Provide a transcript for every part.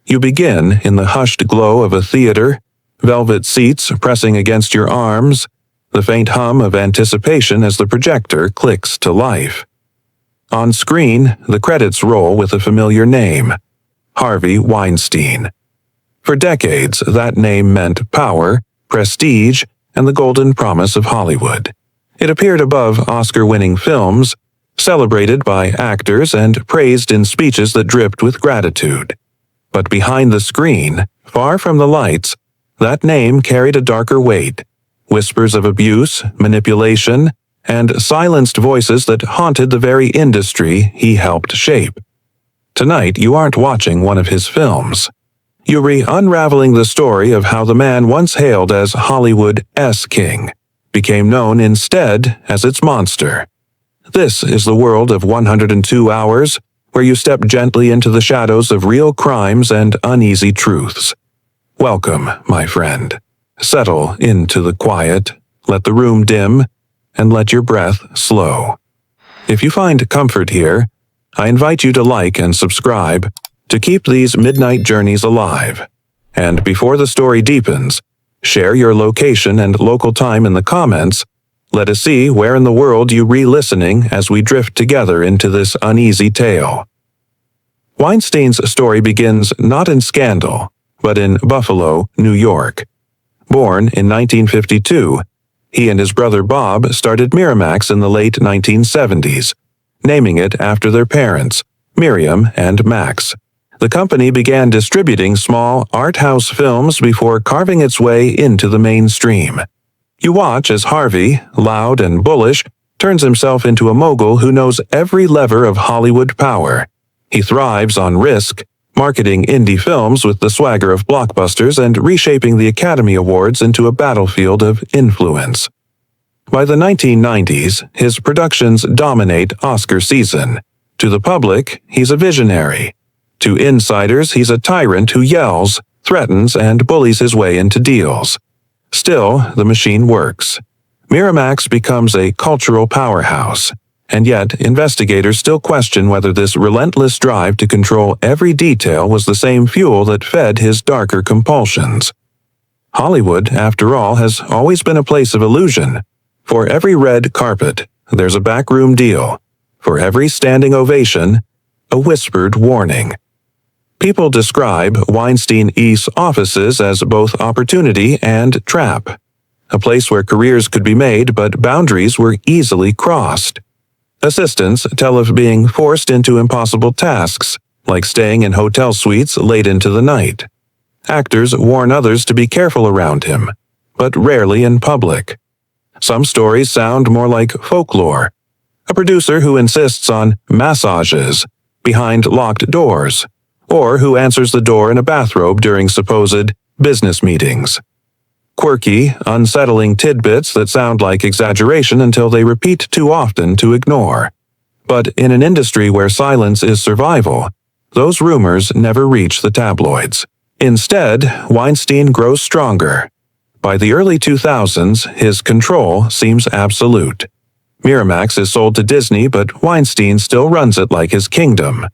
You begin in the hushed glow of a theater, velvet seats pressing against your arms, the faint hum of anticipation as the projector clicks to life. On screen, the credits roll with a familiar name, Harvey Weinstein. For decades, that name meant power, prestige, and the golden promise of Hollywood. It appeared above Oscar-winning films, celebrated by actors and praised in speeches that dripped with gratitude. But behind the screen, far from the lights, that name carried a darker weight, whispers of abuse, manipulation, and silenced voices that haunted the very industry he helped shape. Tonight, you aren't watching one of his films. You're unraveling the story of how the man once hailed as Hollywood's king became known instead as its monster. This is the world of 102 Hours, where you step gently into the shadows of real crimes and uneasy truths. Welcome, my friend. Settle into the quiet, let the room dim, and let your breath slow. If you find comfort here, I invite you to like and subscribe to keep these midnight journeys alive. And before the story deepens, share your location and local time in the comments. Let us see where in the world you re-listening as we drift together into this uneasy tale. Weinstein's story begins not in scandal, but in Buffalo, New York. Born in 1952, he and his brother Bob started Miramax in the late 1970s, naming it after their parents, Miriam and Max. The company began distributing small art house films before carving its way into the mainstream. You watch as Harvey, loud and bullish, turns himself into a mogul who knows every lever of Hollywood power. He thrives on risk, marketing indie films with the swagger of blockbusters and reshaping the Academy Awards into a battlefield of influence. By the 1990s, his productions dominate Oscar season. To the public, he's a visionary. To insiders, he's a tyrant who yells, threatens, and bullies his way into deals. Still, the machine works. Miramax becomes a cultural powerhouse, and yet investigators still question whether this relentless drive to control every detail was the same fuel that fed his darker compulsions. Hollywood, after all, has always been a place of illusion. For every red carpet, there's a backroom deal. For every standing ovation, a whispered warning. People describe Weinstein-East's offices as both opportunity and trap, a place where careers could be made but boundaries were easily crossed. Assistants tell of being forced into impossible tasks, like staying in hotel suites late into the night. Actors warn others to be careful around him, but rarely in public. Some stories sound more like folklore. A producer who insists on massages behind locked doors, or who answers the door in a bathrobe during supposed business meetings. Quirky, unsettling tidbits that sound like exaggeration until they repeat too often to ignore. But in an industry where silence is survival, those rumors never reach the tabloids. Instead, Weinstein grows stronger. By the early 2000s, his control seems absolute. Miramax is sold to Disney, but Weinstein still runs it like his kingdom.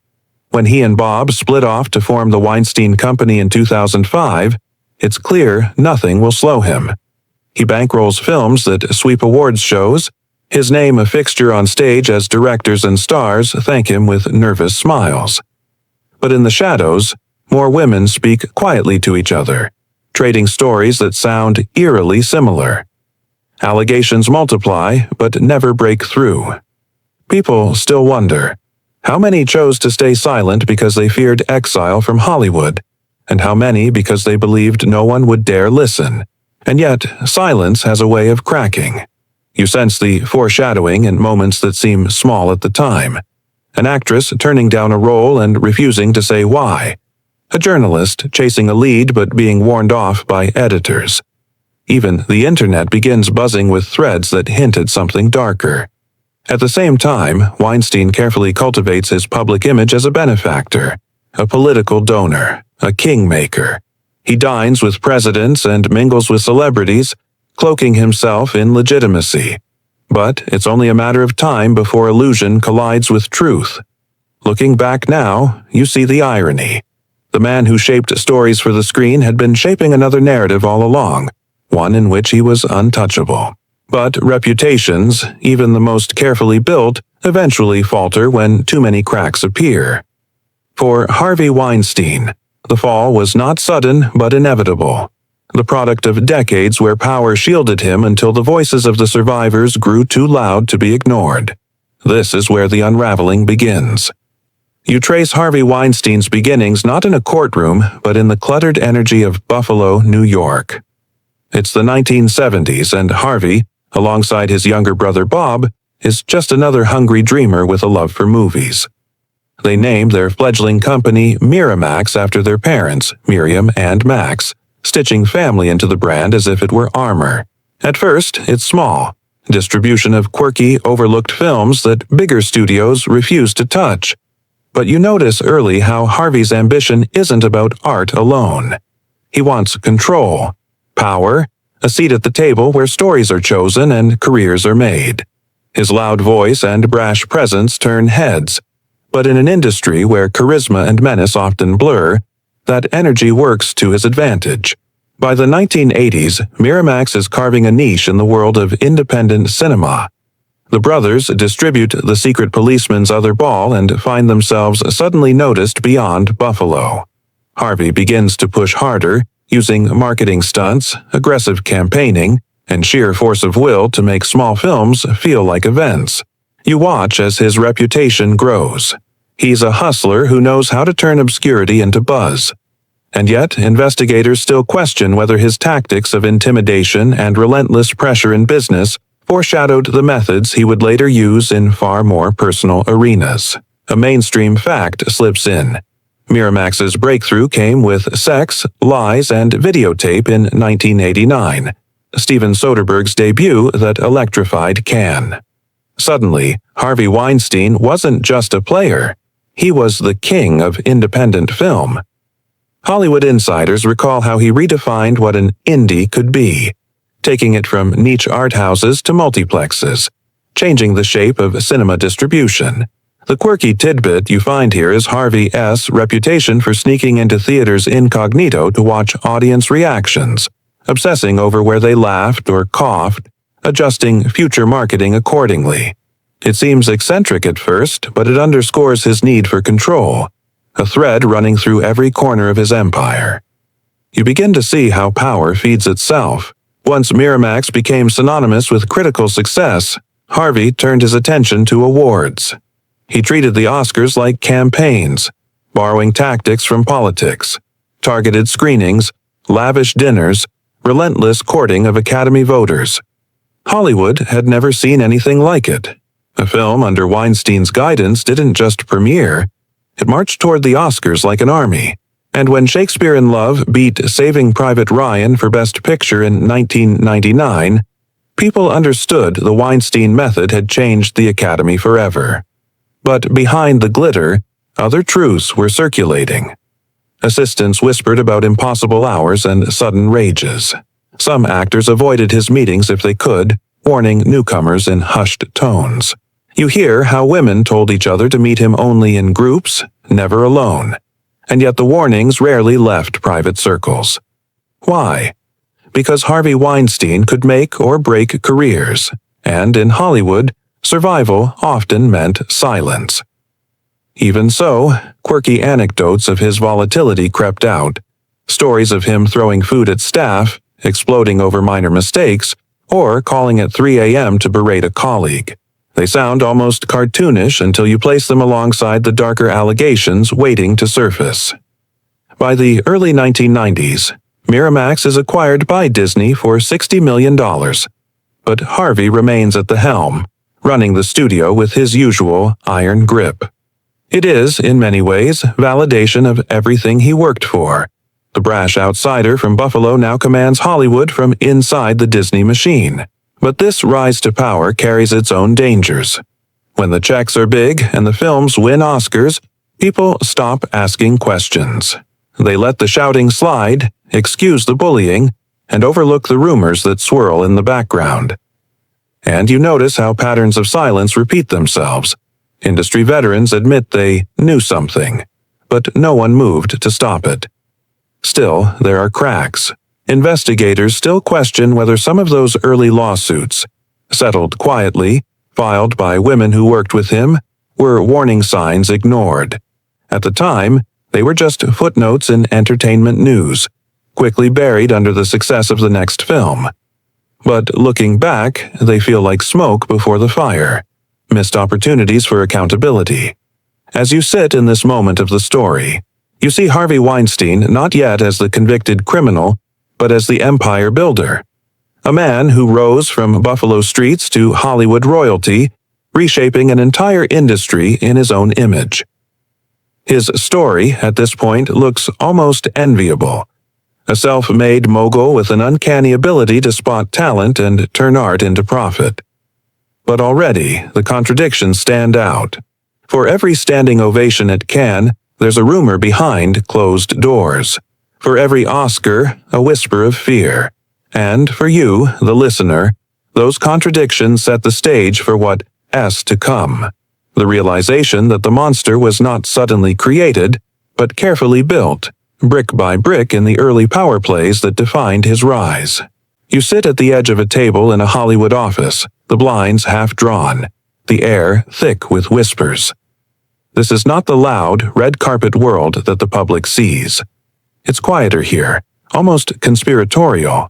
When he and Bob split off to form the Weinstein Company in 2005, it's clear nothing will slow him. He bankrolls films that sweep awards shows, his name a fixture on stage as directors and stars thank him with nervous smiles. But in the shadows, more women speak quietly to each other, trading stories that sound eerily similar. Allegations multiply, but never break through. People still wonder, how many chose to stay silent because they feared exile from Hollywood, and how many because they believed no one would dare listen? And yet, silence has a way of cracking. You sense the foreshadowing in moments that seem small at the time. An actress turning down a role and refusing to say why. A journalist chasing a lead but being warned off by editors. Even the internet begins buzzing with threads that hint at something darker. At the same time, Weinstein carefully cultivates his public image as a benefactor, a political donor, a kingmaker. He dines with presidents and mingles with celebrities, cloaking himself in legitimacy. But it's only a matter of time before illusion collides with truth. Looking back now, you see the irony. The man who shaped stories for the screen had been shaping another narrative all along, one in which he was untouchable. But reputations, even the most carefully built, eventually falter when too many cracks appear. For Harvey Weinstein, the fall was not sudden but inevitable, the product of decades where power shielded him until the voices of the survivors grew too loud to be ignored. This is where the unraveling begins. You trace Harvey Weinstein's beginnings not in a courtroom, but in the cluttered energy of Buffalo, New York. It's the 1970s, and Harvey, alongside his younger brother Bob, is just another hungry dreamer with a love for movies. They named their fledgling company Miramax after their parents, Miriam and Max, stitching family into the brand as if it were armor. At first, it's small, distribution of quirky, overlooked films that bigger studios refuse to touch. But you notice early how Harvey's ambition isn't about art alone. He wants control, power, a seat at the table where stories are chosen and careers are made. His loud voice and brash presence turn heads, but in an industry where charisma and menace often blur, that energy works to his advantage. By the 1980s, Miramax is carving a niche in the world of independent cinema. The brothers distribute The Secret Policeman's Other Ball and find themselves suddenly noticed beyond Buffalo. Harvey begins to push harder, using marketing stunts, aggressive campaigning, and sheer force of will to make small films feel like events. You watch as his reputation grows. He's a hustler who knows how to turn obscurity into buzz. And yet, investigators still question whether his tactics of intimidation and relentless pressure in business foreshadowed the methods he would later use in far more personal arenas. A mainstream fact slips in. Miramax's breakthrough came with Sex, Lies, and Videotape in 1989, Steven Soderbergh's debut that electrified Cannes. Suddenly, Harvey Weinstein wasn't just a player. He was the king of independent film. Hollywood insiders recall how he redefined what an indie could be, taking it from niche art houses to multiplexes, changing the shape of cinema distribution. The quirky tidbit you find here is Harvey's reputation for sneaking into theaters incognito to watch audience reactions, obsessing over where they laughed or coughed, adjusting future marketing accordingly. It seems eccentric at first, but it underscores his need for control, a thread running through every corner of his empire. You begin to see how power feeds itself. Once Miramax became synonymous with critical success, Harvey turned his attention to awards. He treated the Oscars like campaigns, borrowing tactics from politics, targeted screenings, lavish dinners, relentless courting of Academy voters. Hollywood had never seen anything like it. A film under Weinstein's guidance didn't just premiere, it marched toward the Oscars like an army. And when Shakespeare in Love beat Saving Private Ryan for Best Picture in 1999, people understood the Weinstein method had changed the Academy forever. But behind the glitter, other truths were circulating. Assistants whispered about impossible hours and sudden rages. Some actors avoided his meetings if they could, warning newcomers in hushed tones. You hear how women told each other to meet him only in groups, never alone. And yet the warnings rarely left private circles. Why? Because Harvey Weinstein could make or break careers, and in Hollywood, survival often meant silence. Even so, quirky anecdotes of his volatility crept out. Stories of him throwing food at staff, exploding over minor mistakes, or calling at 3 a.m. to berate a colleague. They sound almost cartoonish until you place them alongside the darker allegations waiting to surface. By the early 1990s, Miramax is acquired by Disney for $60 million. But Harvey remains at the helm, running the studio with his usual iron grip. It is, in many ways, validation of everything he worked for. The brash outsider from Buffalo now commands Hollywood from inside the Disney machine. But this rise to power carries its own dangers. When the checks are big and the films win Oscars, people stop asking questions. They let the shouting slide, excuse the bullying, and overlook the rumors that swirl in the background. And you notice how patterns of silence repeat themselves. Industry veterans admit they knew something, but no one moved to stop it. Still, there are cracks. Investigators still question whether some of those early lawsuits, settled quietly, filed by women who worked with him, were warning signs ignored. At the time, they were just footnotes in entertainment news, quickly buried under the success of the next film. But looking back, they feel like smoke before the fire, missed opportunities for accountability. As you sit in this moment of the story, you see Harvey Weinstein not yet as the convicted criminal, but as the empire builder. A man who rose from Buffalo streets to Hollywood royalty, reshaping an entire industry in his own image. His story, at this point, looks almost enviable. A self-made mogul with an uncanny ability to spot talent and turn art into profit. But already, the contradictions stand out. For every standing ovation at Cannes, there's a rumor behind closed doors. For every Oscar, a whisper of fear. And for you, the listener, those contradictions set the stage for what's to come. The realization that the monster was not suddenly created, but carefully built, brick by brick in the early power plays that defined his rise. You sit at the edge of a table in a Hollywood office, the blinds half drawn, the air thick with whispers. This is not the loud, red carpet world that the public sees. It's quieter here, almost conspiratorial.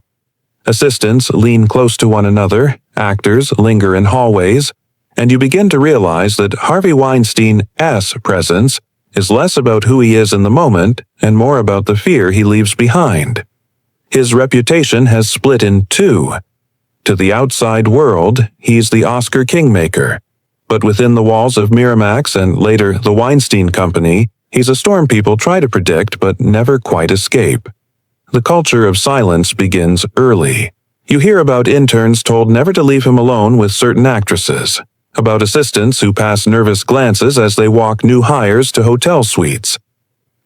Assistants lean close to one another, actors linger in hallways, and you begin to realize that Harvey Weinstein's presence is less about who he is in the moment and more about the fear he leaves behind. His reputation has split in two. To the outside world, he's the Oscar kingmaker, but within the walls of Miramax and later the Weinstein Company, he's a storm people try to predict but never quite escape. The culture of silence begins early. You hear about interns told never to leave him alone with certain actresses, about assistants who pass nervous glances as they walk new hires to hotel suites.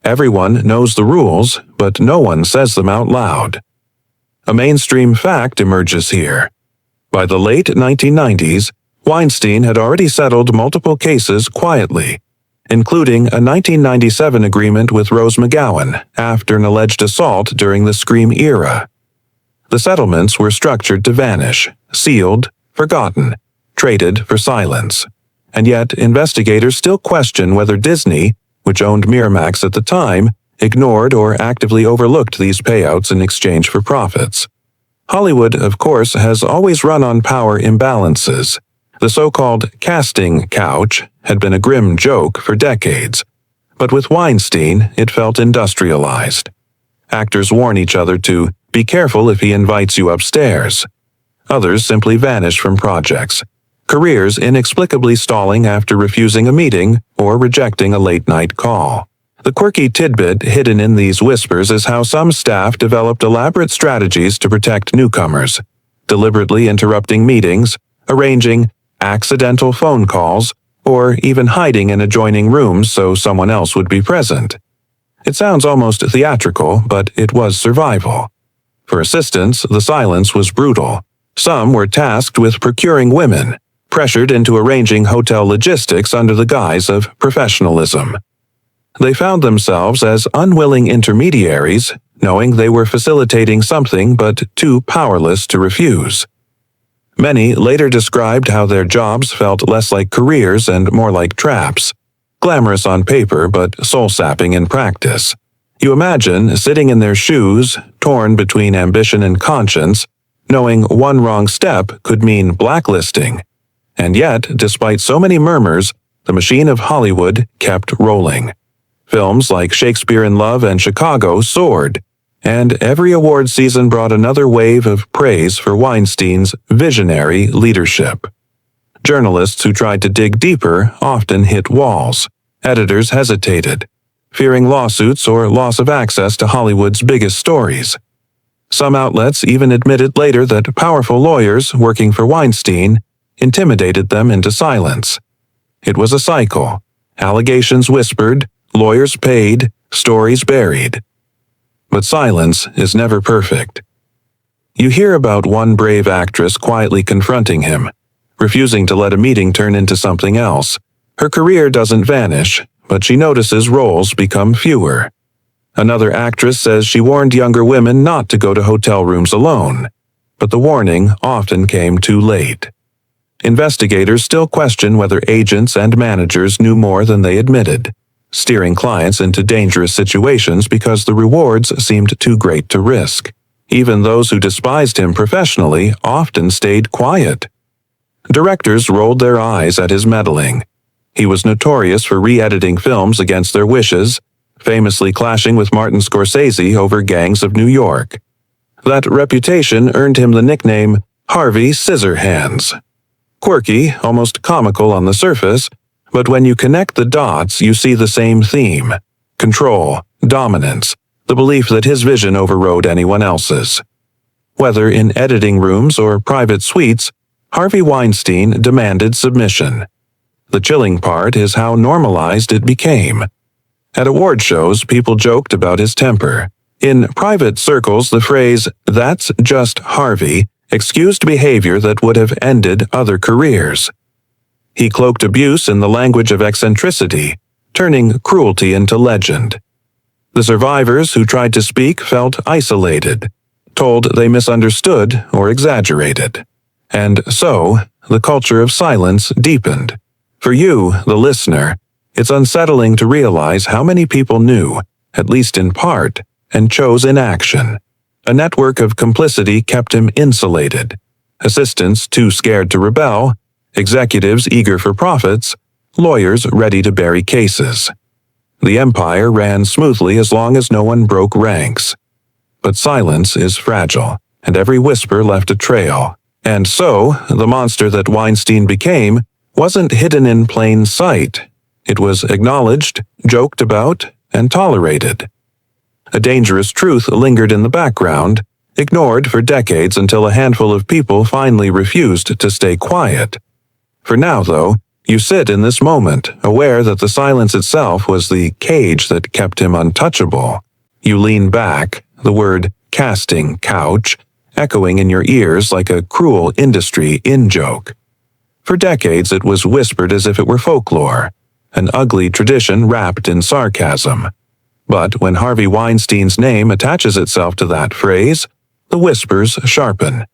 Everyone knows the rules, but no one says them out loud. A mainstream fact emerges here. By the late 1990s, Weinstein had already settled multiple cases quietly, including a 1997 agreement with Rose McGowan after an alleged assault during the Scream era. The settlements were structured to vanish, sealed, forgotten, traded for silence. And yet, investigators still question whether Disney, which owned Miramax at the time, ignored or actively overlooked these payouts in exchange for profits. Hollywood, of course, has always run on power imbalances. The so-called casting couch had been a grim joke for decades, but with Weinstein, it felt industrialized. Actors warn each other to be careful if he invites you upstairs. Others simply vanish from projects, careers inexplicably stalling after refusing a meeting or rejecting a late-night call. The quirky tidbit hidden in these whispers is how some staff developed elaborate strategies to protect newcomers, deliberately interrupting meetings, arranging accidental phone calls, or even hiding in adjoining rooms so someone else would be present. It sounds almost theatrical, but it was survival. For assistants, the silence was brutal. Some were tasked with procuring women, pressured into arranging hotel logistics under the guise of professionalism. They found themselves as unwilling intermediaries, knowing they were facilitating something but too powerless to refuse. Many later described how their jobs felt less like careers and more like traps, glamorous on paper but soul-sapping in practice. You imagine sitting in their shoes, torn between ambition and conscience, knowing one wrong step could mean blacklisting. And yet, despite so many murmurs, the machine of Hollywood kept rolling. Films like Shakespeare in Love and Chicago soared, and every award season brought another wave of praise for Weinstein's visionary leadership. Journalists who tried to dig deeper often hit walls. Editors hesitated, fearing lawsuits or loss of access to Hollywood's biggest stories. Some outlets even admitted later that powerful lawyers working for Weinstein intimidated them into silence. It was a cycle. Allegations whispered, lawyers paid, stories buried. But silence is never perfect. You hear about one brave actress quietly confronting him, refusing to let a meeting turn into something else. Her career doesn't vanish, but she notices roles become fewer. Another actress says she warned younger women not to go to hotel rooms alone, but the warning often came too late. Investigators still question whether agents and managers knew more than they admitted, steering clients into dangerous situations because the rewards seemed too great to risk. Even those who despised him professionally often stayed quiet. Directors rolled their eyes at his meddling. He was notorious for re-editing films against their wishes, famously clashing with Martin Scorsese over Gangs of New York. That reputation earned him the nickname Harvey Scissorhands. Quirky, almost comical on the surface, but when you connect the dots, you see the same theme: control, dominance, the belief that his vision overrode anyone else's. Whether in editing rooms or private suites, Harvey Weinstein demanded submission. The chilling part is how normalized it became. At award shows, people joked about his temper. In private circles, the phrase, "That's just Harvey," excused behavior that would have ended other careers. He cloaked abuse in the language of eccentricity, turning cruelty into legend. The survivors who tried to speak felt isolated, told they misunderstood or exaggerated. And so, the culture of silence deepened. For you, the listener, it's unsettling to realize how many people knew, at least in part, and chose inaction. A network of complicity kept him insulated. Assistants too scared to rebel, executives eager for profits, lawyers ready to bury cases. The empire ran smoothly as long as no one broke ranks. But silence is fragile, and every whisper left a trail. And so, the monster that Weinstein became wasn't hidden in plain sight. It was acknowledged, joked about, and tolerated. A dangerous truth lingered in the background, ignored for decades until a handful of people finally refused to stay quiet. For now, though, you sit in this moment, aware that the silence itself was the cage that kept him untouchable. You lean back, the word casting couch echoing in your ears like a cruel industry in-joke. For decades it was whispered as if it were folklore, an ugly tradition wrapped in sarcasm. But when Harvey Weinstein's name attaches itself to that phrase, the whispers sharpen.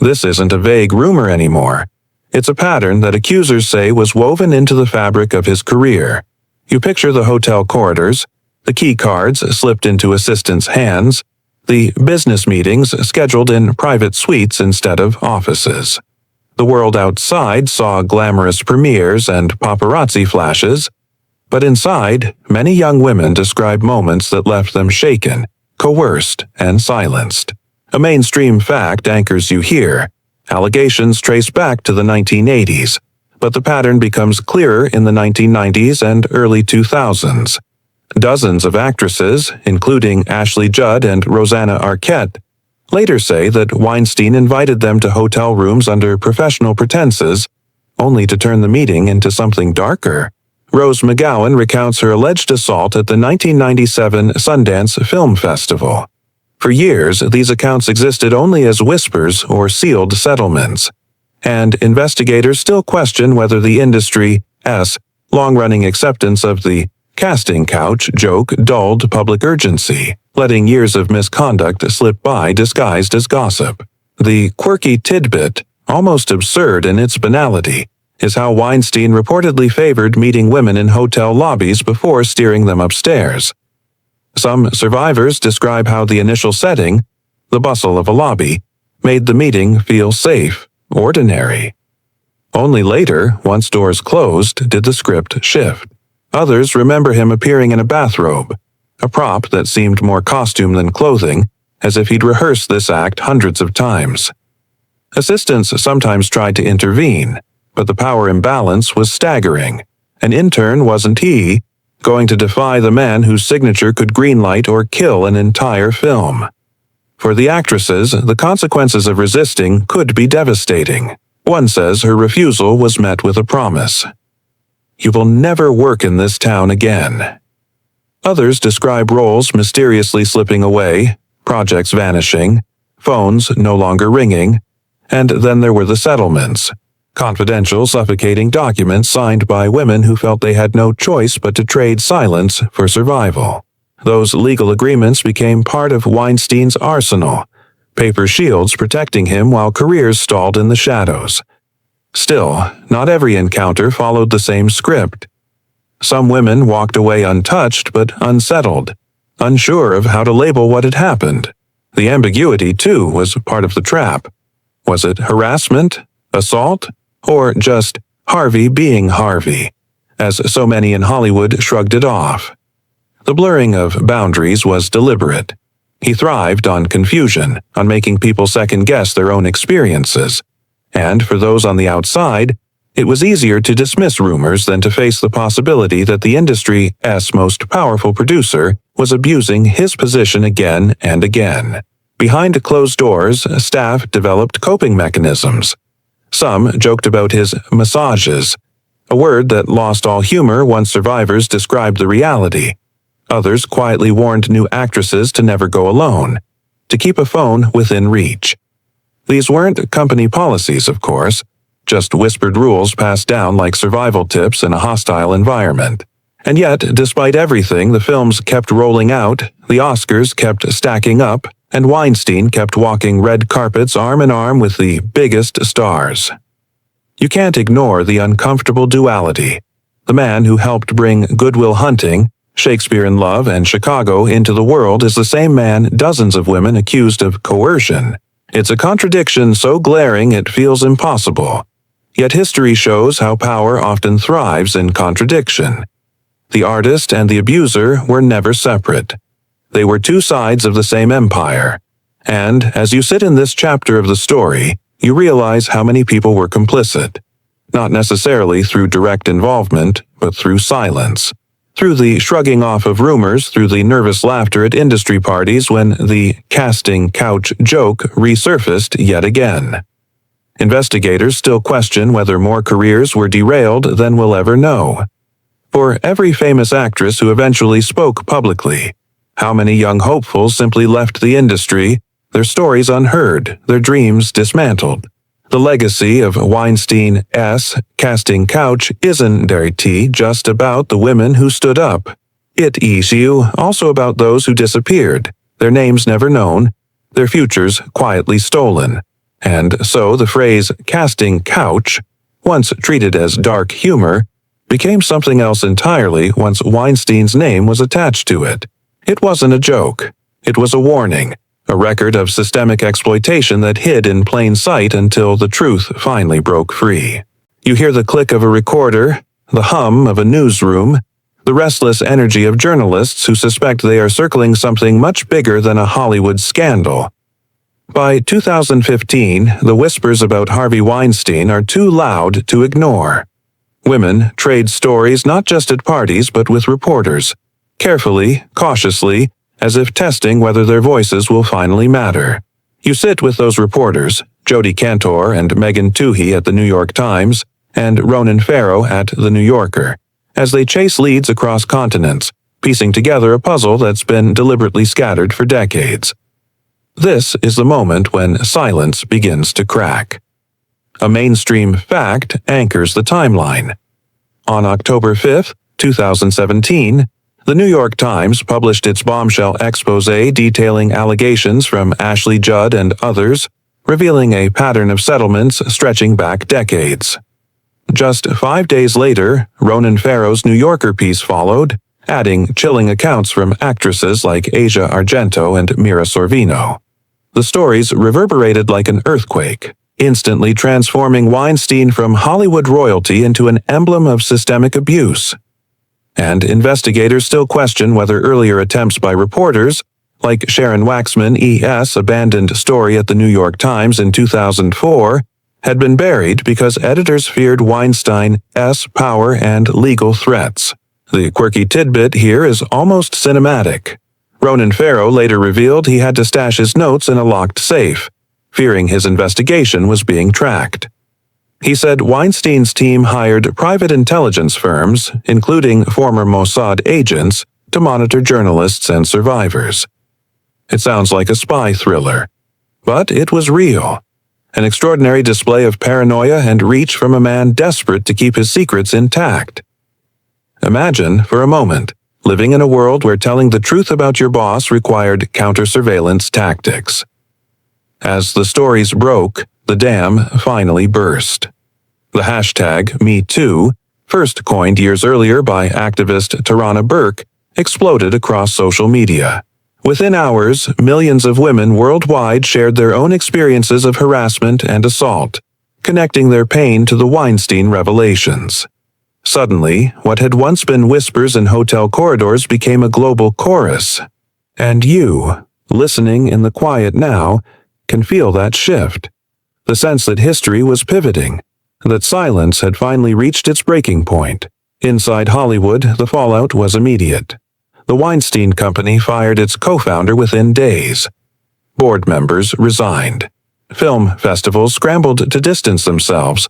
This isn't a vague rumor anymore. It's a pattern that accusers say was woven into the fabric of his career. You picture the hotel corridors, the key cards slipped into assistants' hands, the business meetings scheduled in private suites instead of offices. The world outside saw glamorous premieres and paparazzi flashes, but inside, many young women describe moments that left them shaken, coerced, and silenced. A mainstream fact anchors you here. Allegations trace back to the 1980s, but the pattern becomes clearer in the 1990s and early 2000s. Dozens of actresses, including Ashley Judd and Rosanna Arquette, later say that Weinstein invited them to hotel rooms under professional pretenses, only to turn the meeting into something darker. Rose McGowan recounts her alleged assault at the 1997 Sundance Film Festival. For years, these accounts existed only as whispers or sealed settlements, and investigators still question whether the industry's long-running acceptance of the casting couch joke dulled public urgency, letting years of misconduct slip by disguised as gossip. The quirky tidbit, almost absurd in its banality, is how Weinstein reportedly favored meeting women in hotel lobbies before steering them upstairs. Some survivors describe how the initial setting, the bustle of a lobby, made the meeting feel safe, ordinary. Only later, once doors closed, did the script shift. Others remember him appearing in a bathrobe, a prop that seemed more costume than clothing, as if he'd rehearsed this act hundreds of times. Assistants sometimes tried to intervene, but the power imbalance was staggering. An intern wasn't he, going to defy the man whose signature could greenlight or kill an entire film. For the actresses, the consequences of resisting could be devastating. One says her refusal was met with a promise. "You will never work in this town again." Others describe roles mysteriously slipping away, projects vanishing, phones no longer ringing, and then there were the settlements. confidential, suffocating documents signed by women who felt they had no choice but to trade silence for survival. Those legal agreements became part of Weinstein's arsenal, paper shields protecting him while careers stalled in the shadows. Still, not every encounter followed the same script. Some women walked away untouched but unsettled, unsure of how to label what had happened. The ambiguity, too, was part of the trap. Was it harassment, assault, or just Harvey being Harvey, as so many in Hollywood shrugged it off? The blurring of boundaries was deliberate. He thrived on confusion, on making people second-guess their own experiences. And for those on the outside, it was easier to dismiss rumors than to face the possibility that the industry's most powerful producer was abusing his position again and again. Behind closed doors, staff developed coping mechanisms. Some joked about his massages, a word that lost all humor once survivors described the reality. Others quietly warned new actresses to never go alone, to keep a phone within reach. These weren't company policies, of course, just whispered rules passed down like survival tips in a hostile environment. And yet, despite everything, the films kept rolling out, the Oscars kept stacking up, and Weinstein kept walking red carpets arm in arm with the biggest stars. You can't ignore the uncomfortable duality. The man who helped bring Good Will Hunting, Shakespeare in Love, and Chicago into the world is the same man dozens of women accused of coercion. It's a contradiction so glaring it feels impossible. Yet history shows how power often thrives in contradiction. The artist and the abuser were never separate. They were two sides of the same empire. And as you sit in this chapter of the story, you realize how many people were complicit. Not necessarily through direct involvement, but through silence. Through the shrugging off of rumors, through the nervous laughter at industry parties when the casting couch joke resurfaced yet again. Investigators still question whether more careers were derailed than we'll ever know. For every famous actress who eventually spoke publicly, how many young hopefuls simply left the industry, their stories unheard, their dreams dismantled? The legacy of Weinstein's casting couch isn't just about the women who stood up. It is also about those who disappeared, their names never known, their futures quietly stolen. And so the phrase casting couch, once treated as dark humor, became something else entirely once Weinstein's name was attached to it. It wasn't a joke. It was a warning. A record of systemic exploitation that hid in plain sight until the truth finally broke free. You hear the click of a recorder, the hum of a newsroom, the restless energy of journalists who suspect they are circling something much bigger than a Hollywood scandal. By 2015, the whispers about Harvey Weinstein are too loud to ignore. Women trade stories not just at parties but with reporters, carefully, cautiously, as if testing whether their voices will finally matter. You sit with those reporters, Jodi Kantor and Twohey at the New York Times, and Ronan Farrow at The New Yorker, as they chase leads across continents, piecing together a puzzle that's been deliberately scattered for decades. This is the moment when silence begins to crack. A mainstream fact anchors the timeline. On October 5, 2017, The New York Times published its bombshell exposé detailing allegations from Ashley Judd and others, revealing a pattern of settlements stretching back decades. Just 5 days later, Ronan Farrow's New Yorker piece followed, adding chilling accounts from actresses like Asia Argento and Mira Sorvino. The stories reverberated like an earthquake, instantly transforming Weinstein from Hollywood royalty into an emblem of systemic abuse. And investigators still question whether earlier attempts by reporters, like Sharon Waxman's abandoned story at the New York Times in 2004, had been buried because editors feared Weinstein's power and legal threats. The quirky tidbit here is almost cinematic. Ronan Farrow later revealed he had to stash his notes in a locked safe, fearing his investigation was being tracked. He said Weinstein's team hired private intelligence firms, including former Mossad agents, to monitor journalists and survivors. It sounds like a spy thriller, but it was real. an extraordinary display of paranoia and reach from a man desperate to keep his secrets intact. Imagine, for a moment, living in a world where telling the truth about your boss required counter-surveillance tactics. As the stories broke, the dam finally burst. The hashtag #MeToo, first coined years earlier by activist Tarana Burke, exploded across social media. Within hours, millions of women worldwide shared their own experiences of harassment and assault, connecting their pain to the Weinstein revelations. Suddenly, what had once been whispers in hotel corridors became a global chorus. And you, listening in the quiet now, can feel that shift. The sense that history was pivoting, that silence had finally reached its breaking point. Inside Hollywood, the fallout was immediate. The Weinstein Company fired its co-founder within days. Board members resigned. Film festivals scrambled to distance themselves.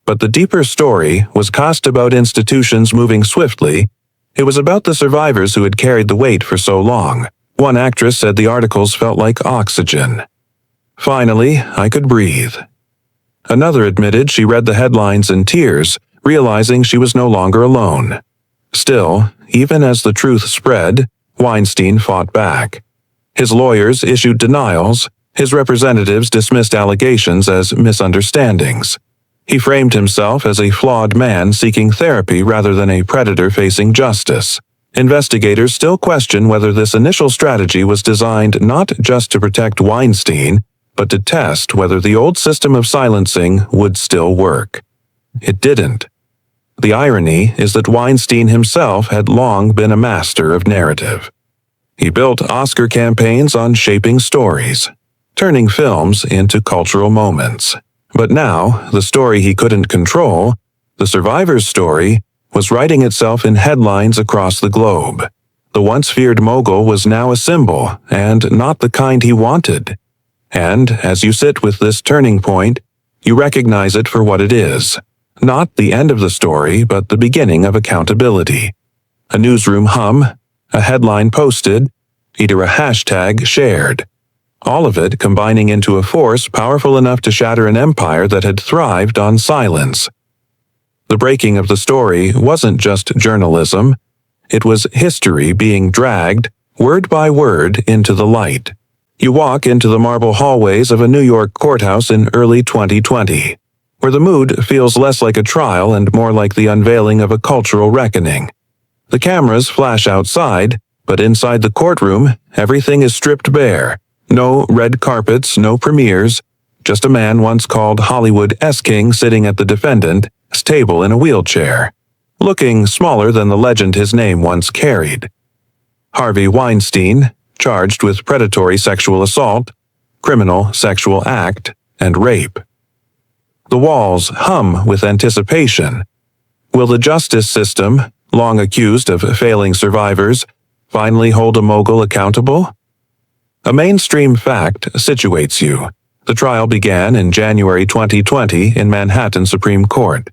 But the deeper story was cast about institutions moving swiftly. It was about the survivors who had carried the weight for so long. One actress said the articles felt like oxygen. Finally, I could breathe. Another admitted she read the headlines in tears, realizing she was no longer alone. Still, even as the truth spread, Weinstein fought back. His lawyers issued denials, his representatives dismissed allegations as misunderstandings. He framed himself as a flawed man seeking therapy rather than a predator facing justice. Investigators still question whether this initial strategy was designed not just to protect Weinstein, but to test whether the old system of silencing would still work. It didn't. The irony is that Weinstein himself had long been a master of narrative. He built Oscar campaigns on shaping stories, turning films into cultural moments. But now, the story he couldn't control, the survivor's story, was writing itself in headlines across the globe. The once feared mogul was now a symbol, and not the kind he wanted. And, as you sit with this turning point, you recognize it for what it is. Not the end of the story, but the beginning of accountability. A newsroom hum, a headline posted, either a hashtag shared. All of it combining into a force powerful enough to shatter an empire that had thrived on silence. The breaking of the story wasn't just journalism. It was history being dragged, word by word, into the light. You walk into the marble hallways of a New York courthouse in early 2020, where the mood feels less like a trial and more like the unveiling of a cultural reckoning. The cameras flash outside, but inside the courtroom, everything is stripped bare. No red carpets, no premieres, just a man once called Hollywood S-King sitting at the defendant's table in a wheelchair, looking smaller than the legend his name once carried. Harvey Weinstein, charged with predatory sexual assault, criminal sexual act, and rape. The walls hum with anticipation. Will the justice system, long accused of failing survivors, finally hold a mogul accountable? A mainstream fact situates you. The trial began in January 2020 in Manhattan Supreme Court.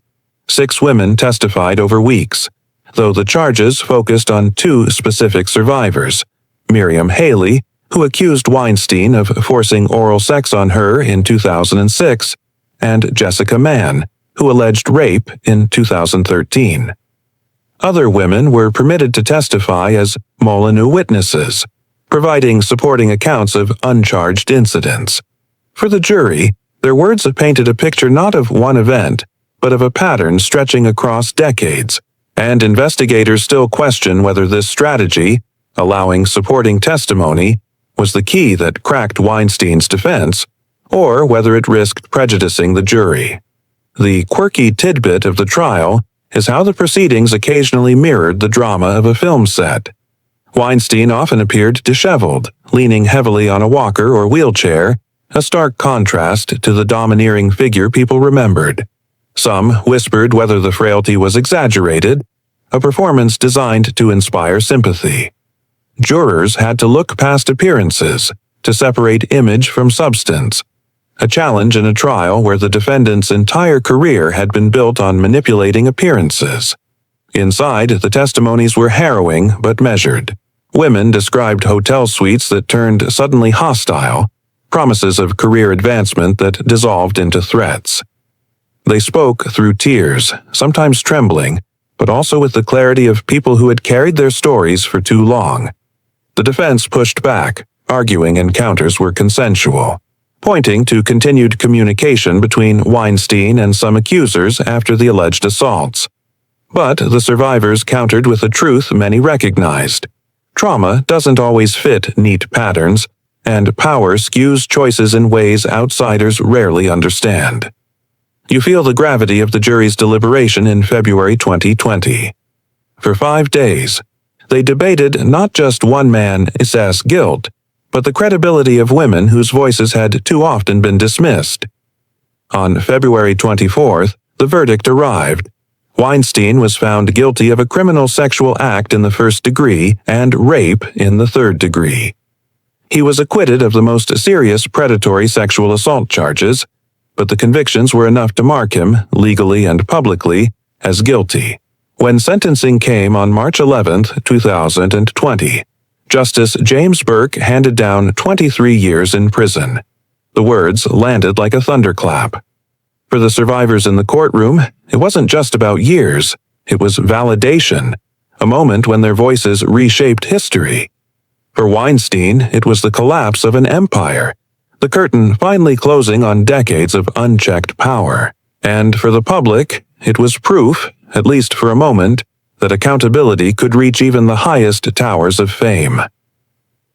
6 women testified over weeks, though the charges focused on 2 specific survivors: Miriam Haley, who accused Weinstein of forcing oral sex on her in 2006, and Jessica Mann, who alleged rape in 2013. Other women were permitted to testify as Molyneux witnesses, providing supporting accounts of uncharged incidents. For the jury, their words painted a picture not of one event, but of a pattern stretching across decades, and investigators still question whether this strategy, allowing supporting testimony, was the key that cracked Weinstein's defense, or whether it risked prejudicing the jury. The quirky tidbit of the trial is how the proceedings occasionally mirrored the drama of a film set. Weinstein often appeared disheveled, leaning heavily on a walker or wheelchair, a stark contrast to the domineering figure people remembered. Some whispered whether the frailty was exaggerated, a performance designed to inspire sympathy. Jurors had to look past appearances, to separate image from substance, a challenge in a trial where the defendant's entire career had been built on manipulating appearances. Inside, the testimonies were harrowing but measured. Women described hotel suites that turned suddenly hostile, promises of career advancement that dissolved into threats. They spoke through tears, sometimes trembling, but also with the clarity of people who had carried their stories for too long. The defense pushed back, arguing encounters were consensual, pointing to continued communication between Weinstein and some accusers after the alleged assaults. But the survivors countered with a truth many recognized. Trauma doesn't always fit neat patterns, and power skews choices in ways outsiders rarely understand. You feel the gravity of the jury's deliberation in February 2020. For 5 days, they debated not just one man's guilt, but the credibility of women whose voices had too often been dismissed. On February 24th, the verdict arrived. Weinstein was found guilty of a criminal sexual act in the first degree and rape in the third degree. He was acquitted of the most serious predatory sexual assault charges, but the convictions were enough to mark him, legally and publicly, as guilty. When sentencing came on March 11, 2020, Justice James Burke handed down 23 years in prison. The words landed like a thunderclap. For the survivors in the courtroom, it wasn't just about years, it was validation, a moment when their voices reshaped history. For Weinstein, it was the collapse of an empire, the curtain finally closing on decades of unchecked power. And for the public, it was proof, at least for a moment, that accountability could reach even the highest towers of fame.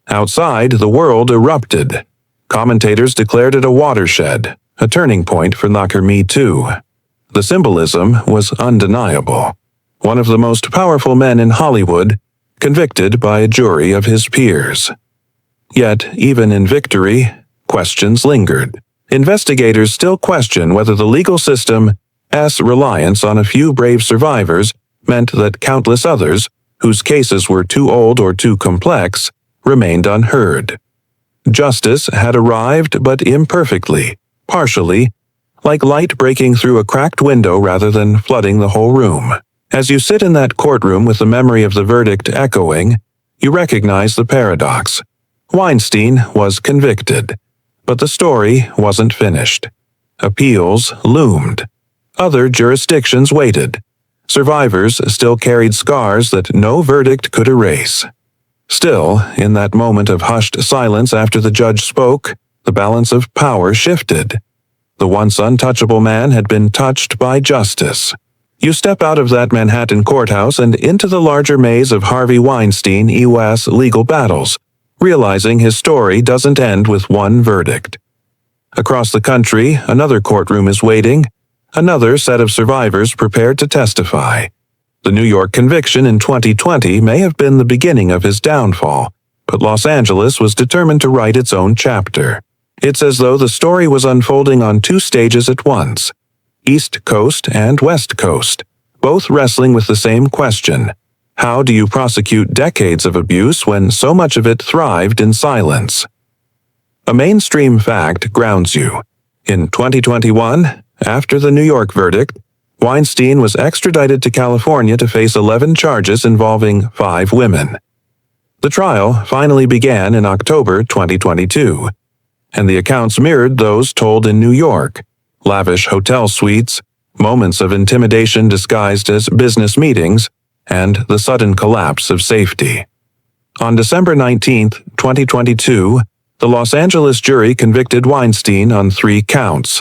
Outside, the world erupted. Commentators declared it a watershed, a turning point for Me Too. The symbolism was undeniable. One of the most powerful men in Hollywood, convicted by a jury of his peers. Yet, even in victory, questions lingered. Investigators still question whether the legal system's reliance on a few brave survivors meant that countless others, whose cases were too old or too complex, remained unheard. Justice had arrived, but imperfectly, partially, like light breaking through a cracked window rather than flooding the whole room. As you sit in that courtroom with the memory of the verdict echoing, you recognize the paradox. Weinstein was convicted, but the story wasn't finished. Appeals loomed. Other jurisdictions waited. Survivors still carried scars that no verdict could erase. Still, in that moment of hushed silence after the judge spoke, the balance of power shifted. The once untouchable man had been touched by justice. You step out of that Manhattan courthouse and into the larger maze of Harvey Weinstein U.S. legal battles, realizing his story doesn't end with one verdict. Across the country, another courtroom is waiting, another set of survivors prepared to testify. The New York conviction in 2020 may have been the beginning of his downfall, but Los Angeles was determined to write its own chapter. It's as though the story was unfolding on two stages at once, East Coast and West Coast, both wrestling with the same question. How do you prosecute decades of abuse when so much of it thrived in silence? A mainstream fact grounds you. In 2021, after the New York verdict, Weinstein was extradited to California to face 11 charges involving 5 women. The trial finally began in October 2022, and the accounts mirrored those told in New York. Lavish hotel suites, moments of intimidation disguised as business meetings, and the sudden collapse of safety. On December 19, 2022, the Los Angeles jury convicted Weinstein on 3 counts: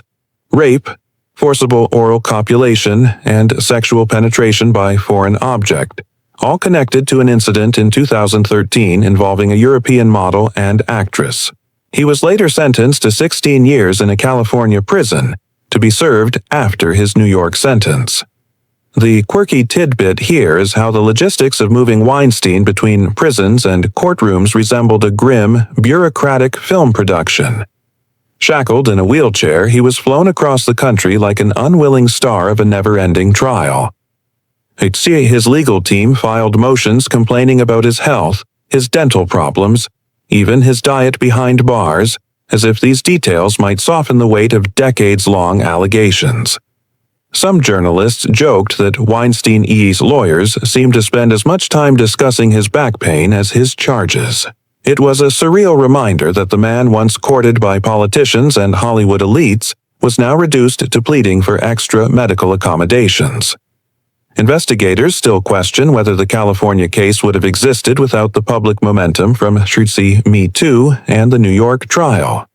rape, forcible oral copulation, and sexual penetration by foreign object, all connected to an incident in 2013 involving a European model and actress. He was later sentenced to 16 years in a California prison, to be served after his New York sentence. The quirky tidbit here is how the logistics of moving Weinstein between prisons and courtrooms resembled a grim, bureaucratic film production. Shackled in a wheelchair, he was flown across the country like an unwilling star of a never-ending trial. His legal team filed motions complaining about his health, his dental problems, even his diet behind bars, as if these details might soften the weight of decades-long allegations. Some journalists joked that Weinstein's lawyers seemed to spend as much time discussing his back pain as his charges. It was a surreal reminder that the man once courted by politicians and Hollywood elites was now reduced to pleading for extra medical accommodations. Investigators still question whether the California case would have existed without the public momentum from Me Too and the New York trial.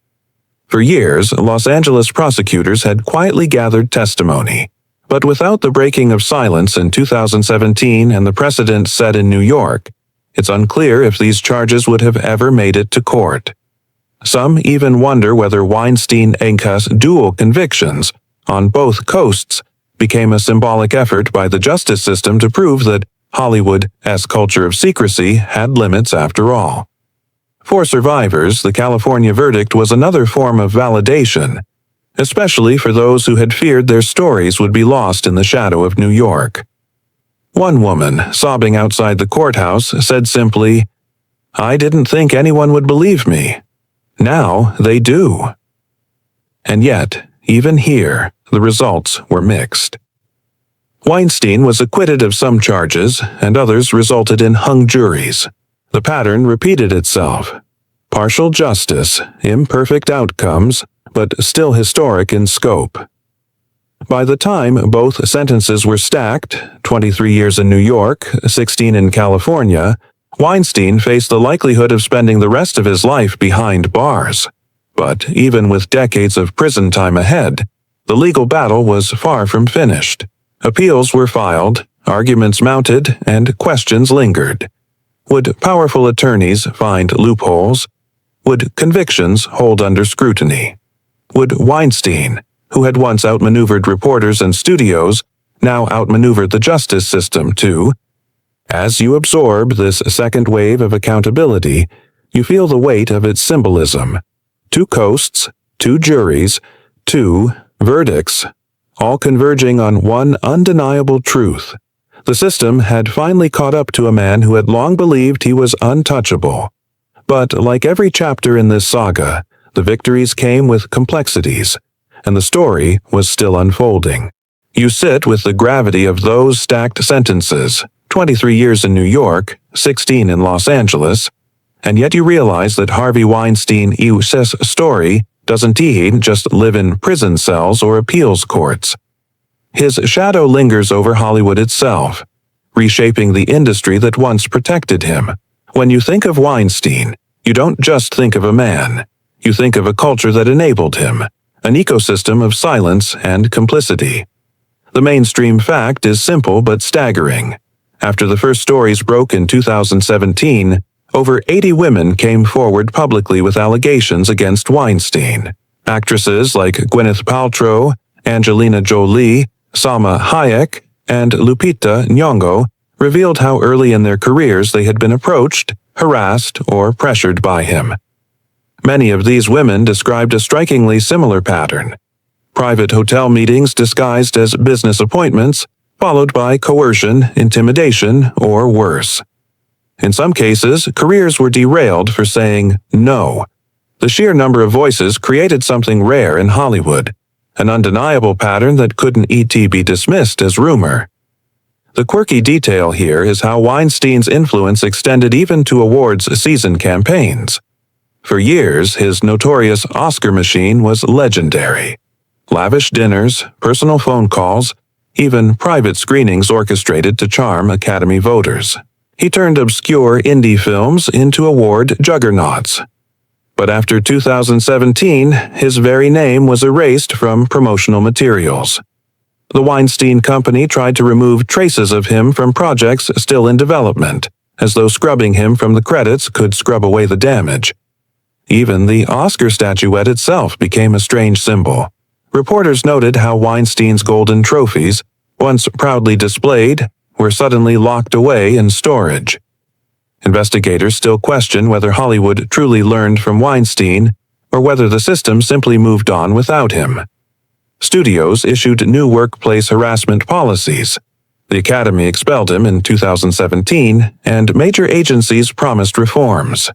For years, Los Angeles prosecutors had quietly gathered testimony, but without the breaking of silence in 2017 and the precedent set in New York, it's unclear if these charges would have ever made it to court. Some even wonder whether Weinstein-Enka's dual convictions on both coasts became a symbolic effort by the justice system to prove that Hollywood's culture of secrecy had limits after all. For survivors, the California verdict was another form of validation, especially for those who had feared their stories would be lost in the shadow of New York. One woman, sobbing outside the courthouse, said simply, "I didn't think anyone would believe me. Now they do." And yet, even here, the results were mixed. Weinstein was acquitted of some charges, and others resulted in hung juries. The pattern repeated itself. Partial justice, imperfect outcomes, but still historic in scope. By the time both sentences were stacked, 23 years in New York, 16 in California, Weinstein faced the likelihood of spending the rest of his life behind bars. But even with decades of prison time ahead, the legal battle was far from finished. Appeals were filed, arguments mounted, and questions lingered. Would powerful attorneys find loopholes? Would convictions hold under scrutiny? Would Weinstein, who had once outmaneuvered reporters and studios, now outmaneuver the justice system too? As you absorb this second wave of accountability, you feel the weight of its symbolism. 2 coasts, 2 juries, 2 verdicts, all converging on one undeniable truth. The system had finally caught up to a man who had long believed he was untouchable. But like every chapter in this saga, the victories came with complexities, and the story was still unfolding. You sit with the gravity of those stacked sentences, 23 years in New York, 16 in Los Angeles, and yet you realize that Harvey Weinstein's story doesn't just live in prison cells or appeals courts. His shadow lingers over Hollywood itself, reshaping the industry that once protected him. When you think of Weinstein, you don't just think of a man. You think of a culture that enabled him, an ecosystem of silence and complicity. The mainstream fact is simple but staggering. After the first stories broke in 2017, over 80 women came forward publicly with allegations against Weinstein. Actresses like Gwyneth Paltrow, Angelina Jolie, Salma Hayek, and Lupita Nyong'o revealed how early in their careers they had been approached, harassed, or pressured by him. Many of these women described a strikingly similar pattern. Private hotel meetings disguised as business appointments, followed by coercion, intimidation, or worse. In some cases, careers were derailed for saying no. The sheer number of voices created something rare in Hollywood, an undeniable pattern that couldn't be dismissed as rumor. The quirky detail here is how Weinstein's influence extended even to awards season campaigns. For years, his notorious Oscar machine was legendary. Lavish dinners, personal phone calls, even private screenings orchestrated to charm Academy voters. He turned obscure indie films into award juggernauts. But after 2017, his very name was erased from promotional materials. The Weinstein Company tried to remove traces of him from projects still in development, as though scrubbing him from the credits could scrub away the damage. Even the Oscar statuette itself became a strange symbol. Reporters noted how Weinstein's golden trophies, once proudly displayed, were suddenly locked away in storage. Investigators still question whether Hollywood truly learned from Weinstein or whether the system simply moved on without him. Studios issued new workplace harassment policies. The Academy expelled him in 2017, and major agencies promised reforms.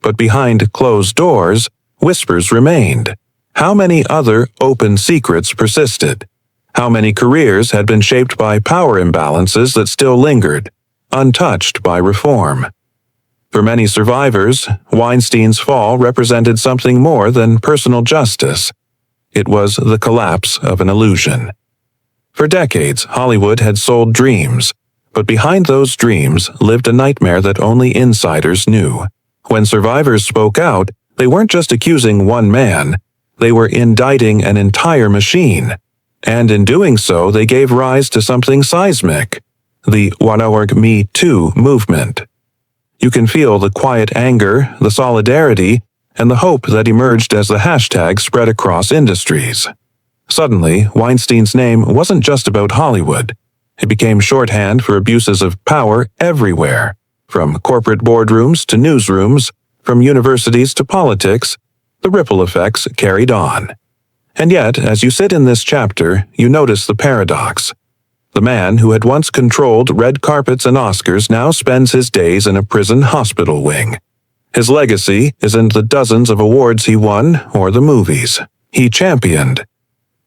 But behind closed doors, whispers remained. How many other open secrets persisted? How many careers had been shaped by power imbalances that still lingered, untouched by reform? For many survivors, Weinstein's fall represented something more than personal justice. It was the collapse of an illusion. For decades, Hollywood had sold dreams, but behind those dreams lived a nightmare that only insiders knew. When survivors spoke out, they weren't just accusing one man, they were indicting an entire machine. And in doing so, they gave rise to something seismic, the Me Too movement. You can feel the quiet anger, the solidarity, and the hope that emerged as the hashtag spread across industries. Suddenly, Weinstein's name wasn't just about Hollywood. It became shorthand for abuses of power everywhere, from corporate boardrooms to newsrooms, from universities to politics. The ripple effects carried on. And yet, as you sit in this chapter, you notice the paradox. The man who had once controlled red carpets and Oscars now spends his days in a prison hospital wing. His legacy isn't the dozens of awards he won or the movies he championed.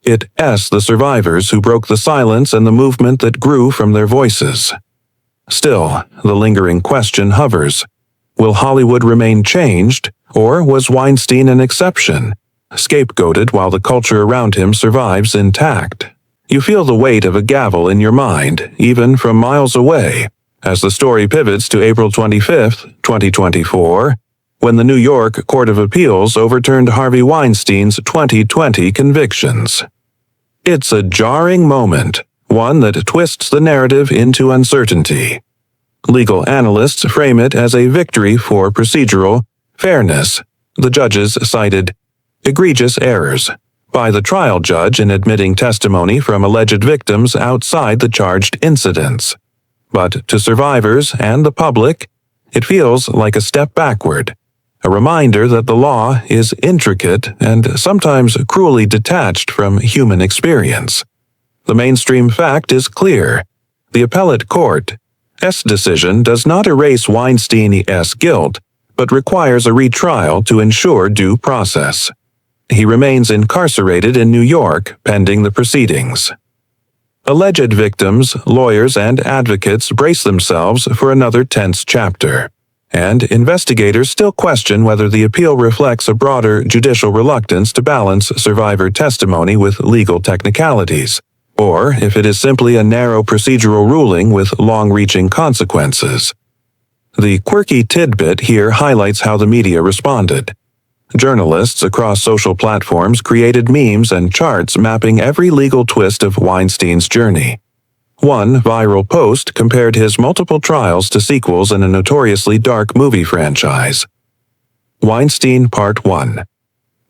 It's the survivors who broke the silence and the movement that grew from their voices. Still, the lingering question hovers. Will Hollywood remain changed, or was Weinstein an exception, scapegoated while the culture around him survives intact? You feel the weight of a gavel in your mind, even from miles away, as the story pivots to April 25, 2024, when the New York Court of Appeals overturned Harvey Weinstein's 2020 convictions. It's a jarring moment, one that twists the narrative into uncertainty. Legal analysts frame it as a victory for procedural fairness. The judges cited egregious errors by the trial judge in admitting testimony from alleged victims outside the charged incidents. But to survivors and the public, it feels like a step backward, a reminder that the law is intricate and sometimes cruelly detached from human experience. The mainstream fact is clear. The appellate court's decision does not erase Weinstein's guilt, but requires a retrial to ensure due process. He remains incarcerated in New York pending the proceedings. Alleged victims, lawyers, and advocates brace themselves for another tense chapter, and investigators still question whether the appeal reflects a broader judicial reluctance to balance survivor testimony with legal technicalities, or if it is simply a narrow procedural ruling with long-reaching consequences. The quirky tidbit here highlights how the media responded. Journalists across social platforms created memes and charts mapping every legal twist of Weinstein's journey. One viral post compared his multiple trials to sequels in a notoriously dark movie franchise. Weinstein Part 1.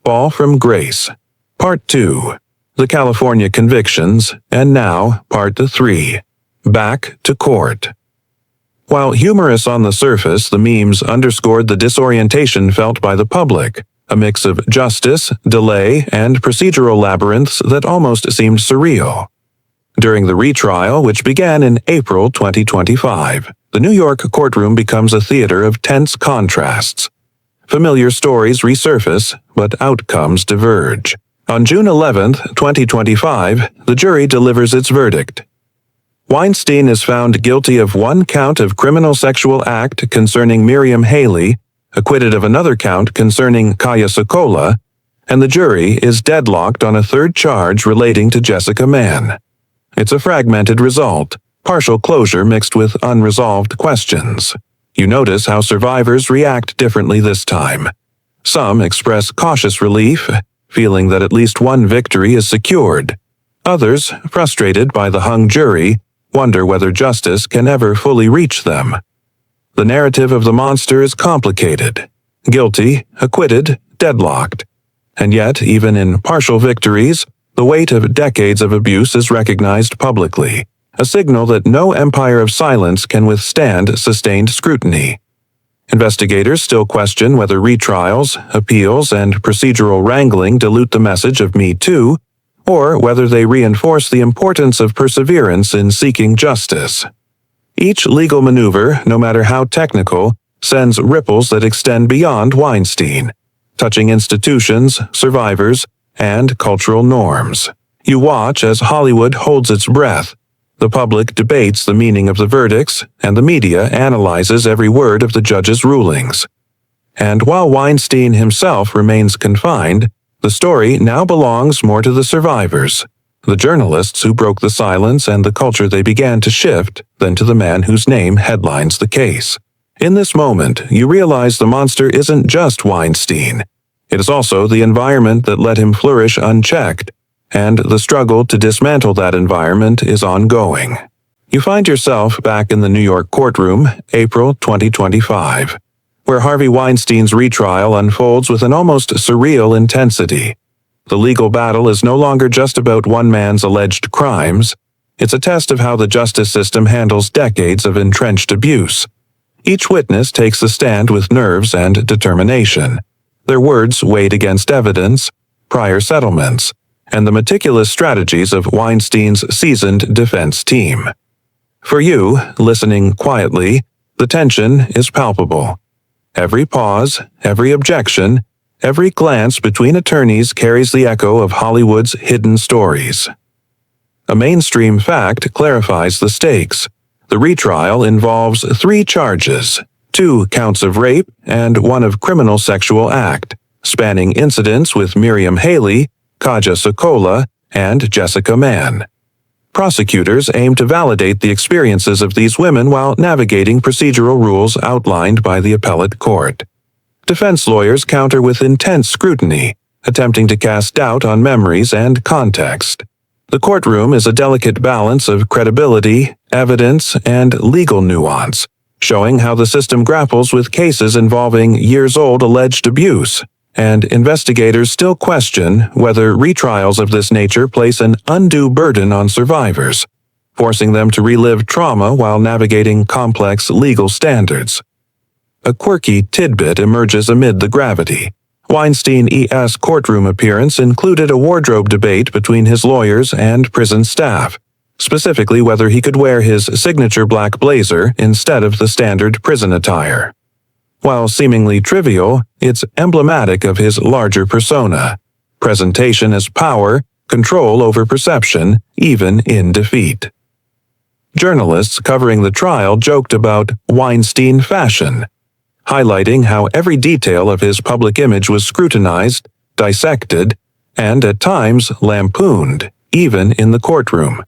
Fall from Grace. Part 2. The California Convictions, and now Part 3. Back to Court. While humorous on the surface, the memes underscored the disorientation felt by the public, a mix of justice, delay, and procedural labyrinths that almost seemed surreal. During the retrial, which began in April 2025, the New York courtroom becomes a theater of tense contrasts. Familiar stories resurface, but outcomes diverge. On June 11, 2025, the jury delivers its verdict. Weinstein is found guilty of one count of criminal sexual act concerning Miriam Haley, acquitted of another count concerning Kaya Sokola, and the jury is deadlocked on a third charge relating to Jessica Mann. It's a fragmented result, partial closure mixed with unresolved questions. You notice how survivors react differently this time. Some express cautious relief, feeling that at least one victory is secured. Others, frustrated by the hung jury, wonder whether justice can ever fully reach them. The narrative of the monster is complicated. Guilty, acquitted, deadlocked. And yet, even in partial victories, the weight of decades of abuse is recognized publicly, a signal that no empire of silence can withstand sustained scrutiny. Investigators still question whether retrials, appeals, and procedural wrangling dilute the message of Me Too, or whether they reinforce the importance of perseverance in seeking justice. Each legal maneuver, no matter how technical, sends ripples that extend beyond Weinstein, touching institutions, survivors, and cultural norms. You watch as Hollywood holds its breath, The public debates the meaning of the verdicts, and the media analyzes every word of the judge's rulings. And while Weinstein himself remains confined, the story now belongs more to the survivors, the journalists who broke the silence and the culture they began to shift, than to the man whose name headlines the case. In this moment, you realize the monster isn't just Weinstein. It is also the environment that let him flourish unchecked, and the struggle to dismantle that environment is ongoing. You find yourself back in the New York courtroom, April 2025, where Harvey Weinstein's retrial unfolds with an almost surreal intensity. The legal battle is no longer just about one man's alleged crimes. It's a test of how the justice system handles decades of entrenched abuse. Each witness takes the stand with nerves and determination, their words weighed against evidence, prior settlements, and the meticulous strategies of Weinstein's seasoned defense team. For you, listening quietly, the tension is palpable. Every pause, every objection, every glance between attorneys carries the echo of Hollywood's hidden stories. A mainstream fact clarifies the stakes. The retrial involves 3 charges, 2 counts of rape and 1 of criminal sexual act, spanning incidents with Miriam Haley, Kaja Sokola, and Jessica Mann. Prosecutors aim to validate the experiences of these women while navigating procedural rules outlined by the appellate court. Defense lawyers counter with intense scrutiny, attempting to cast doubt on memories and context. The courtroom is a delicate balance of credibility, evidence, and legal nuance, showing how the system grapples with cases involving years-old alleged abuse, and investigators still question whether retrials of this nature place an undue burden on survivors, forcing them to relive trauma while navigating complex legal standards. A quirky tidbit emerges amid the gravity. Weinstein's courtroom appearance included a wardrobe debate between his lawyers and prison staff, specifically whether he could wear his signature black blazer instead of the standard prison attire. While seemingly trivial, it's emblematic of his larger persona: presentation as power, control over perception, even in defeat. Journalists covering the trial joked about Weinstein fashion, highlighting how every detail of his public image was scrutinized, dissected, and at times lampooned, even in the courtroom.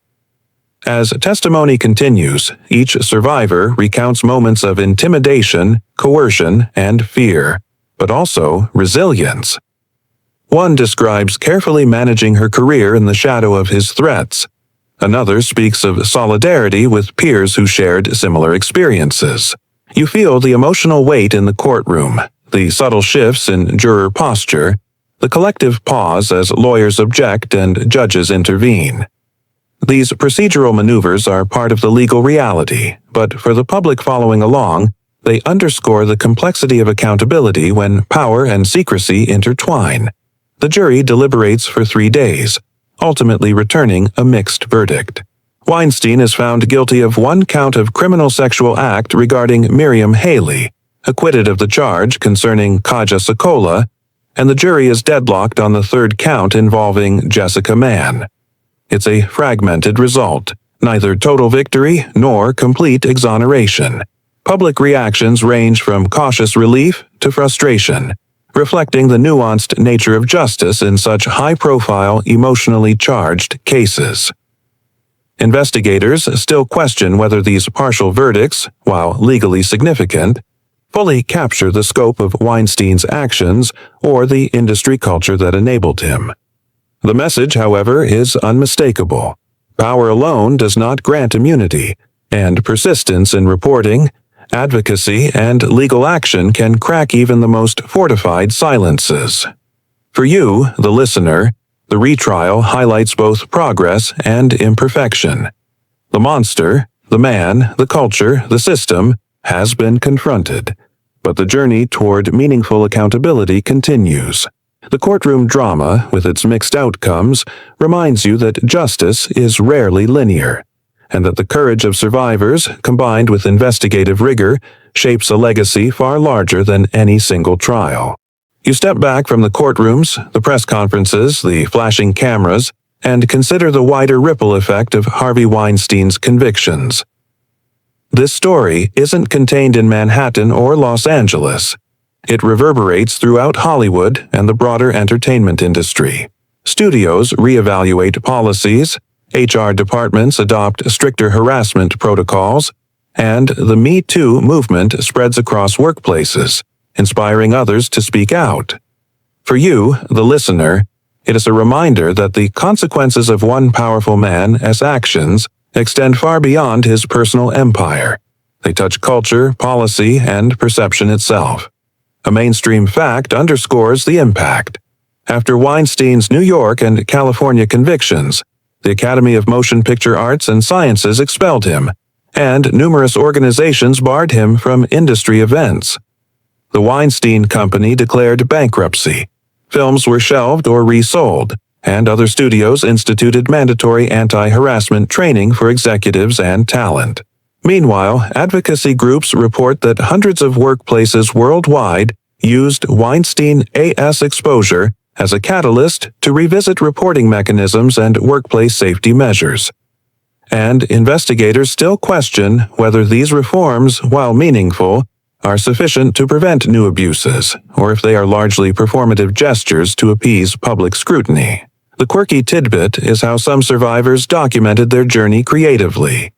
As testimony continues, each survivor recounts moments of intimidation, coercion, and fear, but also resilience. One describes carefully managing her career in the shadow of his threats. Another speaks of solidarity with peers who shared similar experiences. You feel the emotional weight in the courtroom, the subtle shifts in juror posture, the collective pause as lawyers object and judges intervene. These procedural maneuvers are part of the legal reality, but for the public following along, they underscore the complexity of accountability when power and secrecy intertwine. The jury deliberates for 3 days, ultimately returning a mixed verdict. Weinstein is found guilty of 1 count of criminal sexual act regarding Miriam Haley, acquitted of the charge concerning Kaja Sokola, and the jury is deadlocked on the 3rd count involving Jessica Mann. It's a fragmented result, neither total victory nor complete exoneration. Public reactions range from cautious relief to frustration, reflecting the nuanced nature of justice in such high-profile, emotionally charged cases. Investigators still question whether these partial verdicts, while legally significant, fully capture the scope of Weinstein's actions or the industry culture that enabled him. The message, however, is unmistakable. Power alone does not grant immunity, and persistence in reporting, advocacy, and legal action can crack even the most fortified silences. For you, the listener, the retrial highlights both progress and imperfection. The monster, the man, the culture, the system, has been confronted, but the journey toward meaningful accountability continues. The courtroom drama, with its mixed outcomes, reminds you that justice is rarely linear, and that the courage of survivors, combined with investigative rigor, shapes a legacy far larger than any single trial. You step back from the courtrooms, the press conferences, the flashing cameras, and consider the wider ripple effect of Harvey Weinstein's convictions. This story isn't contained in Manhattan or Los Angeles. It reverberates throughout Hollywood and the broader entertainment industry. Studios reevaluate policies, HR departments adopt stricter harassment protocols, and the Me Too movement spreads across workplaces, inspiring others to speak out. For you, the listener, it is a reminder that the consequences of one powerful man's actions extend far beyond his personal empire. They touch culture, policy, and perception itself. A mainstream fact underscores the impact. After Weinstein's New York and California convictions, the Academy of Motion Picture Arts and Sciences expelled him, and numerous organizations barred him from industry events. The Weinstein Company declared bankruptcy. Films were shelved or resold, and other studios instituted mandatory anti-harassment training for executives and talent. Meanwhile, advocacy groups report that hundreds of workplaces worldwide used Weinstein-AS exposure as a catalyst to revisit reporting mechanisms and workplace safety measures. And investigators still question whether these reforms, while meaningful, are sufficient to prevent new abuses, or if they are largely performative gestures to appease public scrutiny. The quirky tidbit is how some survivors documented their journey creatively.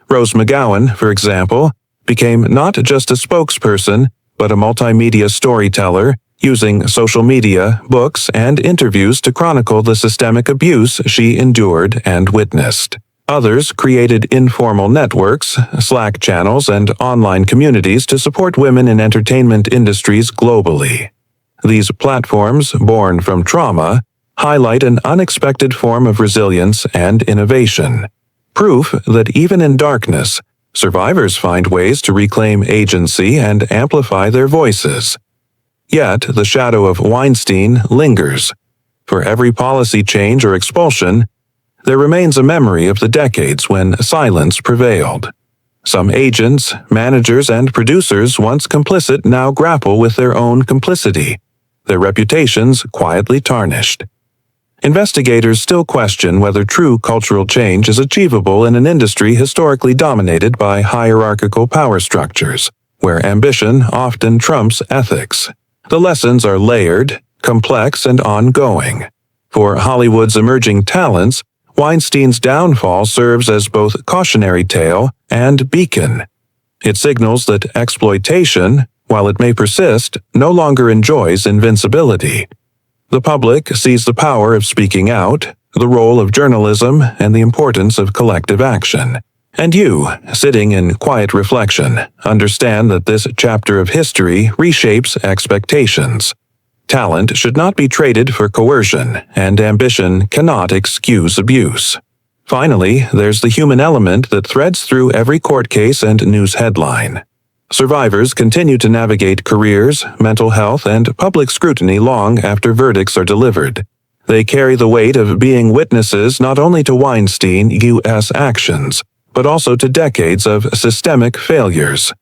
Rose McGowan, for example, became not just a spokesperson, but a multimedia storyteller, using social media, books, and interviews to chronicle the systemic abuse she endured and witnessed. Others created informal networks, Slack channels, and online communities to support women in entertainment industries globally. These platforms, born from trauma, highlight an unexpected form of resilience and innovation. Proof that even in darkness, survivors find ways to reclaim agency and amplify their voices. Yet the shadow of Weinstein lingers. For every policy change or expulsion, there remains a memory of the decades when silence prevailed. Some agents, managers, and producers once complicit now grapple with their own complicity, their reputations quietly tarnished. Investigators still question whether true cultural change is achievable in an industry historically dominated by hierarchical power structures, where ambition often trumps ethics. The lessons are layered, complex, and ongoing. For Hollywood's emerging talents, Weinstein's downfall serves as both cautionary tale and beacon. It signals that exploitation, while it may persist, no longer enjoys invincibility. The public sees the power of speaking out, the role of journalism, and the importance of collective action. And you, sitting in quiet reflection, understand that this chapter of history reshapes expectations. Talent should not be traded for coercion, and ambition cannot excuse abuse. Finally, there's the human element that threads through every court case and news headline. Survivors continue to navigate careers, mental health, and public scrutiny long after verdicts are delivered. They carry the weight of being witnesses not only to Weinstein U.S. actions, but also to decades of systemic failures.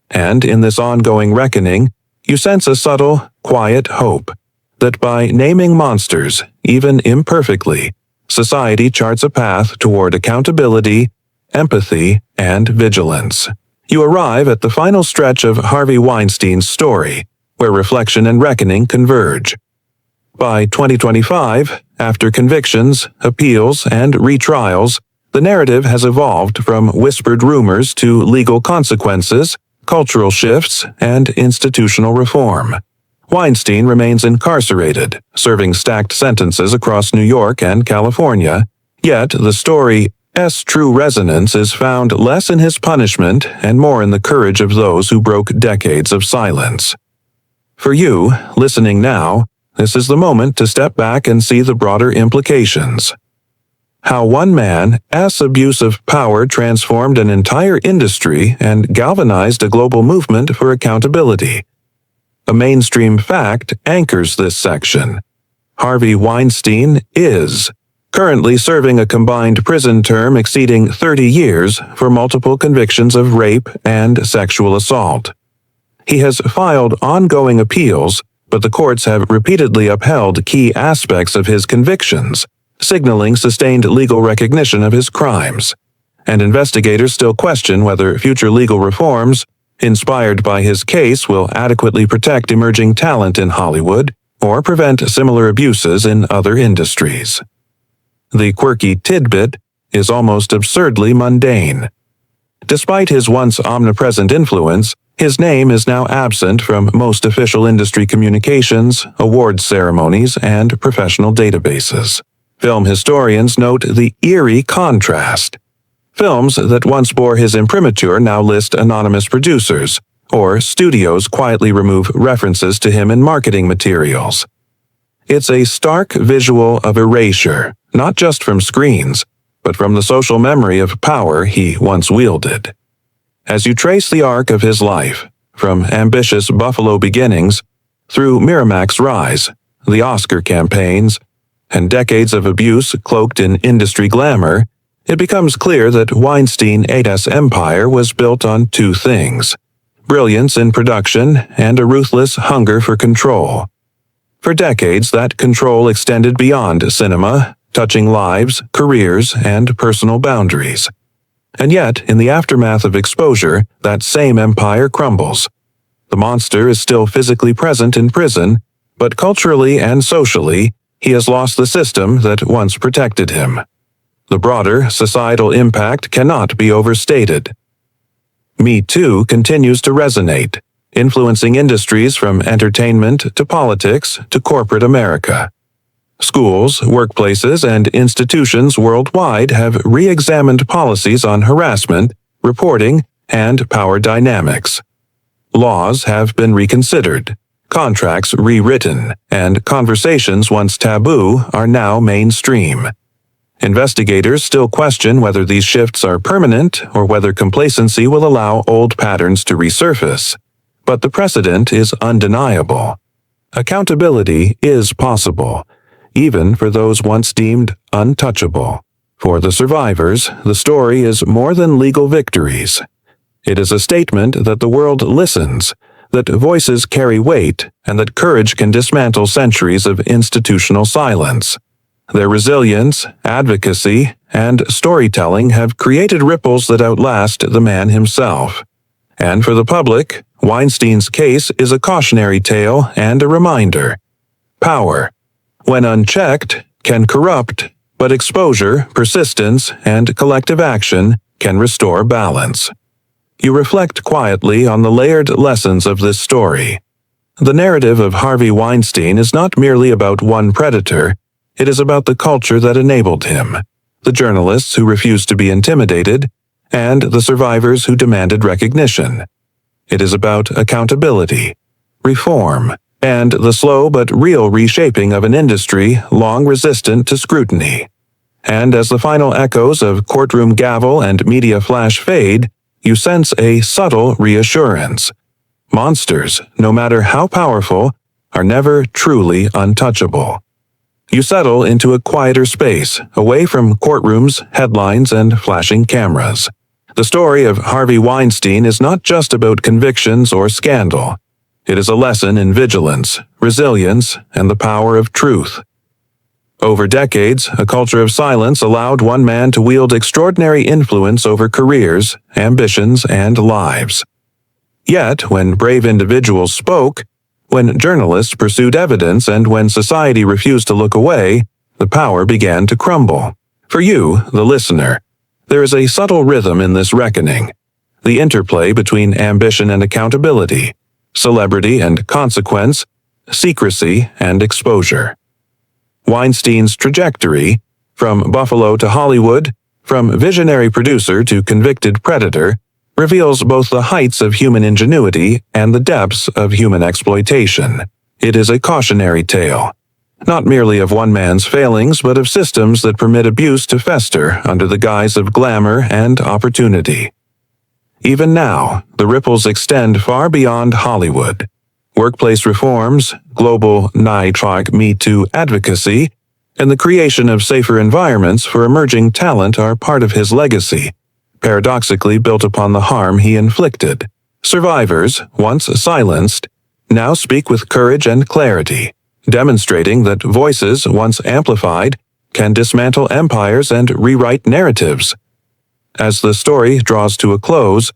And in this ongoing reckoning, you sense a subtle, quiet hope that by naming monsters, even imperfectly, society charts a path toward accountability, empathy, and vigilance. You arrive at the final stretch of Harvey Weinstein's story, where reflection and reckoning converge. By 2025, after convictions, appeals, and retrials, the narrative has evolved from whispered rumors to legal consequences, cultural shifts, and institutional reform. Weinstein remains incarcerated, serving stacked sentences across New York and California, yet the story's true resonance is found less in his punishment and more in the courage of those who broke decades of silence. For you, listening now, this is the moment to step back and see the broader implications. How one man's abuse of power transformed an entire industry and galvanized a global movement for accountability. A mainstream fact anchors this section. Harvey Weinstein is currently serving a combined prison term exceeding 30 years for multiple convictions of rape and sexual assault. He has filed ongoing appeals, but the courts have repeatedly upheld key aspects of his convictions, signaling sustained legal recognition of his crimes. And investigators still question whether future legal reforms, inspired by his case, will adequately protect emerging talent in Hollywood or prevent similar abuses in other industries. The quirky tidbit is almost absurdly mundane. Despite his once omnipresent influence, his name is now absent from most official industry communications, awards ceremonies, and professional databases. Film historians note the eerie contrast. Films that once bore his imprimatur now list anonymous producers, or studios quietly remove references to him in marketing materials. It's a stark visual of erasure, not just from screens, but from the social memory of power he once wielded. As you trace the arc of his life, from ambitious Buffalo beginnings, through Miramax's rise, the Oscar campaigns, and decades of abuse cloaked in industry glamour, it becomes clear that Weinstein-Adas' empire was built on two things: brilliance in production and a ruthless hunger for control. For decades, that control extended beyond cinema, touching lives, careers, and personal boundaries. And yet, in the aftermath of exposure, that same empire crumbles. The monster is still physically present in prison, but culturally and socially, he has lost the system that once protected him. The broader societal impact cannot be overstated. Me Too continues to resonate, influencing industries from entertainment to politics to corporate America. Schools, workplaces, and institutions worldwide have re-examined policies on harassment, reporting, and power dynamics. Laws have been reconsidered, contracts rewritten, and conversations once taboo are now mainstream. Investigators still question whether these shifts are permanent or whether complacency will allow old patterns to resurface. But the precedent is undeniable. Accountability is possible, even for those once deemed untouchable. For the survivors, the story is more than legal victories. It is a statement that the world listens, that voices carry weight, and that courage can dismantle centuries of institutional silence. Their resilience, advocacy, and storytelling have created ripples that outlast the man himself. And for the public, Weinstein's case is a cautionary tale and a reminder. Power, when unchecked, can corrupt, but exposure, persistence, and collective action can restore balance. You reflect quietly on the layered lessons of this story. The narrative of Harvey Weinstein is not merely about one predator. It is about the culture that enabled him, the journalists who refused to be intimidated, and the survivors who demanded recognition. It is about accountability, reform, and the slow but real reshaping of an industry long resistant to scrutiny. And as the final echoes of courtroom gavel and media flash fade, you sense a subtle reassurance. Monsters, no matter how powerful, are never truly untouchable. You settle into a quieter space, away from courtrooms, headlines, and flashing cameras. The story of Harvey Weinstein is not just about convictions or scandal. It is a lesson in vigilance, resilience, and the power of truth. Over decades, a culture of silence allowed one man to wield extraordinary influence over careers, ambitions, and lives. Yet, when brave individuals spoke, when journalists pursued evidence, and when society refused to look away, the power began to crumble. For you, the listener, there is a subtle rhythm in this reckoning, the interplay between ambition and accountability, celebrity and consequence, secrecy and exposure. Weinstein's trajectory, from Buffalo to Hollywood, from visionary producer to convicted predator, reveals both the heights of human ingenuity and the depths of human exploitation. It is a cautionary tale, not merely of one man's failings, but of systems that permit abuse to fester under the guise of glamour and opportunity. Even now, the ripples extend far beyond Hollywood. Workplace reforms, global Me Too advocacy, and the creation of safer environments for emerging talent are part of his legacy, paradoxically built upon the harm he inflicted. Survivors, once silenced, now speak with courage and clarity, demonstrating that voices once amplified can dismantle empires and rewrite narratives. As the story draws to a close,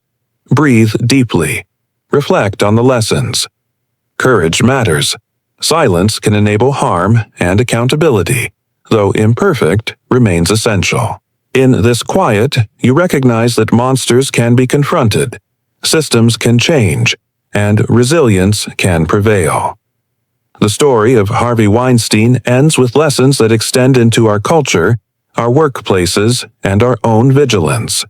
breathe deeply. Reflect on the lessons. Courage matters. Silence can enable harm, and accountability, though imperfect, remains essential. In this quiet, you recognize that monsters can be confronted, systems can change, and resilience can prevail. The story of Harvey Weinstein ends with lessons that extend into our culture, our workplaces, and our own vigilance.